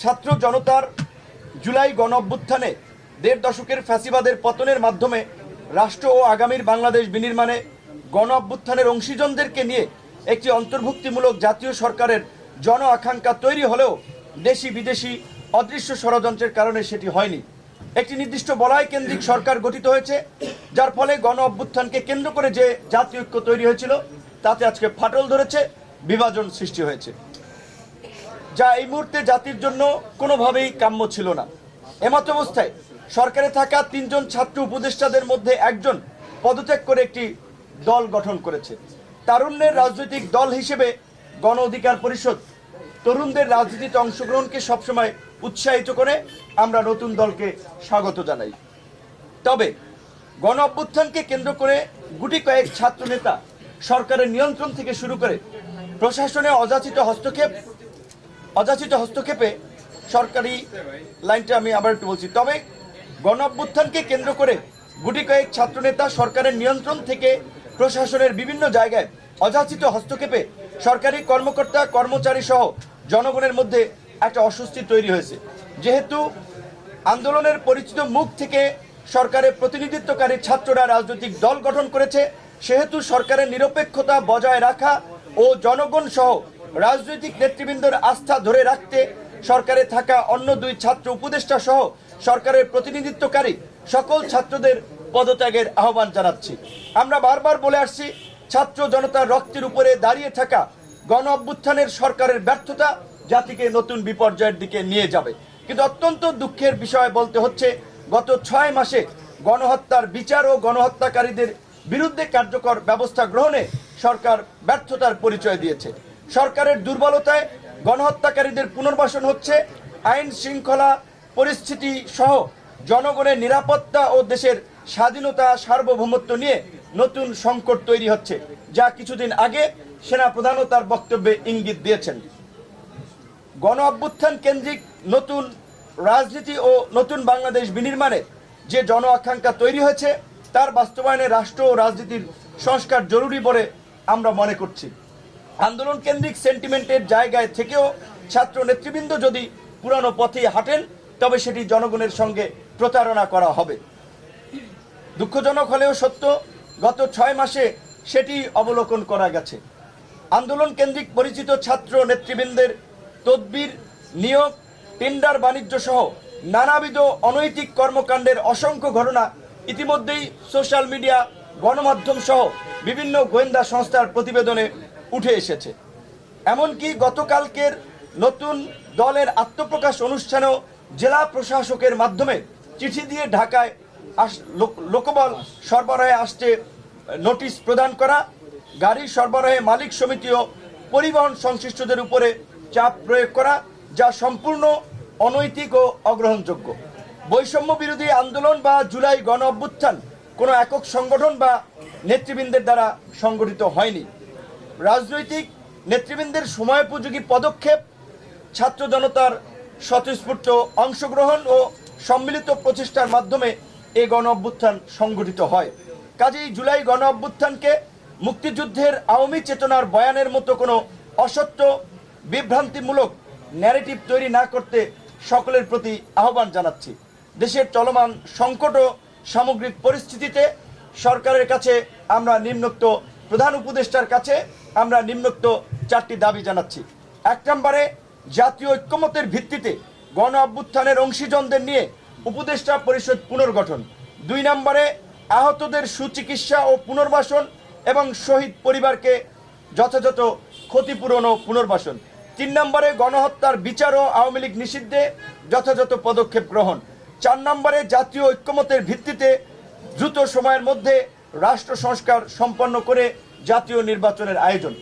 ছাত্র জনতার জুলাই গণ অভ্যুত্থানে দেড় দশকের ফ্যাসিবাদের পতনের মাধ্যমে রাষ্ট্র ও আগামীর বাংলাদেশ বিনির্মাণে গণ অভ্যুত্থানের অংশীজনদেরকে নিয়ে একটি অন্তর্ভুক্তিমূলক জাতীয় সরকারের জন আকাঙ্ক্ষা তৈরি হলেও দেশি বিদেশি অদৃশ্য ষড়যন্ত্রের কারণে সেটি হয়নি। একটি নির্দিষ্ট বলয় কেন্দ্রিক সরকার গঠিত হয়েছে, যার ফলে গণ অভ্যুত্থানকে কেন্দ্র করে যে জাতীয় ঐক্য তৈরি হয়েছিল তাতে আজকে ফাটল ধরেছে, বিভাজন সৃষ্টি হয়েছে, যা এই মুহূর্তে জাতির জন্য কোনোভাবেই কাম্য ছিল না। এমতাবস্থায় সরকারে থাকা 3 জন ছাত্র উপদেষ্টাদের মধ্যে একজন পদত্যাগ করে একটি দল গঠন করেছে। তারুণ্যের রাজনৈতিক দল হিসেবে গণ অধিকার পরিষদ তরুণদের রাজনীতিতে অংশগ্রহণকে সবসময় উৎসাহিত করে আমরা নতুন দলকে স্বাগত জানাই। তবে গণ অভ্যুত্থানকে কেন্দ্র করে গুটি কয়েক ছাত্র নেতা সরকারের নিয়ন্ত্রণ থেকে শুরু করে প্রশাসনে অযাচিত হস্তক্ষেপে সরকারি লাইনটা আমি আবার একটু বলছি। তবে গণ অভ্যুত্থানকে কেন্দ্র করে গুটি কয়েক ছাত্রনেতা সরকারের নিয়ন্ত্রণ থেকে প্রশাসনের বিভিন্ন জায়গায় অযাচিত হস্তক্ষেপে সরকারি কর্মকর্তা কর্মচারী সহ জনগণের মধ্যে একটা অস্বস্তি তৈরি হয়েছে। যেহেতু আন্দোলনের পরিচিত মুখ থেকে সরকারের প্রতিনিধিত্বকারী ছাত্ররা রাজনৈতিক দল গঠন করেছে, সেহেতু সরকারের নিরপেক্ষতা বজায় রাখা ও জনগণ সহ রাজনৈতিক নেতৃবৃন্দের আস্থা ধরে রাখতে সরকারে থাকা অন্য 2 ছাত্র উপদেষ্টা সহ সরকারের প্রতিনিধিত্বকারী সকল ছাত্রদের পদত্যাগের আহ্বান জানাচ্ছি। আমরা বারবার বলে আসছি, ছাত্র জনতার রক্তের উপরে দাঁড়িয়ে থাকা গণ অভ্যুত্থানের সরকারের ব্যর্থতা জাতিকে নতুন বিপর্যয়ের দিকে নিয়ে যাবে। কিন্তু অত্যন্ত দুঃখের বিষয় বলতে হচ্ছে, গত 6 মাসে গণহত্যার বিচার ও গণহত্যাকারীদের বিরুদ্ধে কার্যকর ব্যবস্থা গ্রহণে সরকার ব্যর্থতার পরিচয় দিয়েছে। সরকারের দুর্বলতায় গণহত্যাকারীদের পুনর্বাসন হচ্ছে, আইন শৃঙ্খলা পরিস্থিতি সহ জনগণের নিরাপত্তা ও দেশের স্বাধীনতা সার্বভৌমত্ব নিয়ে নতুন সংকট তৈরি হচ্ছে, যা কিছুদিন আগে সেনাপ্রধানও তার বক্তব্যে ইঙ্গিত দিয়েছেন। গণ অভ্যুত্থান কেন্দ্রিক নতুন রাজনীতি ও নতুন বাংলাদেশ বিনির্মাণে যে জন আকাঙ্ক্ষা তৈরি হয়েছে তার বাস্তবায়নে রাষ্ট্র ও রাজনীতির সংস্কার জরুরি বলে আমরা মনে করছি। আন্দোলন কেন্দ্রিক সেন্টিমেন্টের জায়গায় থেকেও ছাত্র নেতৃবৃন্দ যদি পুরানো পথে হাঁটেন তবে সেটি জনগণের সঙ্গে প্রতারণা করা হবে। দুঃখজনক হলেও সত্য, গত 6 মাসে সেটি অবলোকন করা গেছে। আন্দোলন কেন্দ্রিক পরিচিত ছাত্র নেতৃবৃন্দের তদবির, নিয়োগ, টেন্ডার বাণিজ্য সহ নানাবিধ অনৈতিক কর্মকাণ্ডের অসংখ্য ঘটনা ইতিমধ্যেই সোশ্যাল মিডিয়া, গণমাধ্যম সহ বিভিন্ন গোয়েন্দা সংস্থার প্রতিবেদনে উঠে এসেছে। এমনকি গতকালকের নতুন দলের আত্মপ্রকাশ অনুষ্ঠানেও জেলা প্রশাসকের মাধ্যমে চিঠি দিয়ে ঢাকায় লোকবল সরবরাহে আসতে নোটিশ প্রদান করা, গাড়ি সরবরাহে মালিক সমিতি ও পরিবহন সংশ্লিষ্টদের উপরে চাপ প্রয়োগ করা, যা সম্পূর্ণ অনৈতিক ও অগ্রহণযোগ্য। বৈষম্য বিরোধী আন্দোলন বা জুলাই গণ অভ্যুত্থান কোনো একক সংগঠন বা নেতৃবৃন্দের দ্বারা সংগঠিত হয়নি। রাজনৈতিক নেতৃবৃন্দের সময়োপযোগী পদক্ষেপ, ছাত্র জনতার স্বতঃস্ফূর্ত অংশগ্রহণ ও সম্মিলিত প্রচেষ্টার মাধ্যমে এই গণ অভ্যুত্থান সংগঠিত হয়। কাজেই জুলাই গণ অভ্যুত্থানকে মুক্তিযুদ্ধের আওয়ামী চেতনার বয়ানের মতো কোনো অসত্য বিভ্রান্তিমূলক ন্যারেটিভ তৈরি না করতে সকলের প্রতি আহ্বান জানাচ্ছি। দেশের চলমান সংকট ও সামগ্রিক পরিস্থিতিতে সরকারের কাছে আমরা নিম্নোক্ত প্রধান উপদেষ্টার কাছে আমরা নিম্নোক্ত 4টি দাবি জানাচ্ছি। 1 নম্বরে জাতীয় ঐক্যমতের ভিত্তিতে গণ অভ্যুত্থানের অংশীজনদের নিয়ে উপদেষ্টা পরিষদ পুনর্গঠন। 2 নম্বরে আহতদের সুচিকিৎসা ও পুনর্বাসন এবং শহীদ পরিবারকে যথাযথ ক্ষতিপূরণ ও পুনর্বাসন। 3 নম্বরে গণহত্যার বিচার ও আওয়ামী লীগ নিষিদ্ধে যথাযথ পদক্ষেপ গ্রহণ। 4 নম্বরে জাতীয় ঐক্যমতের ভিত্তিতে দ্রুত সময়ের মধ্যে রাষ্ট্র সংস্কার সম্পন্ন করে জাতীয় নির্বাচনের আয়োজন।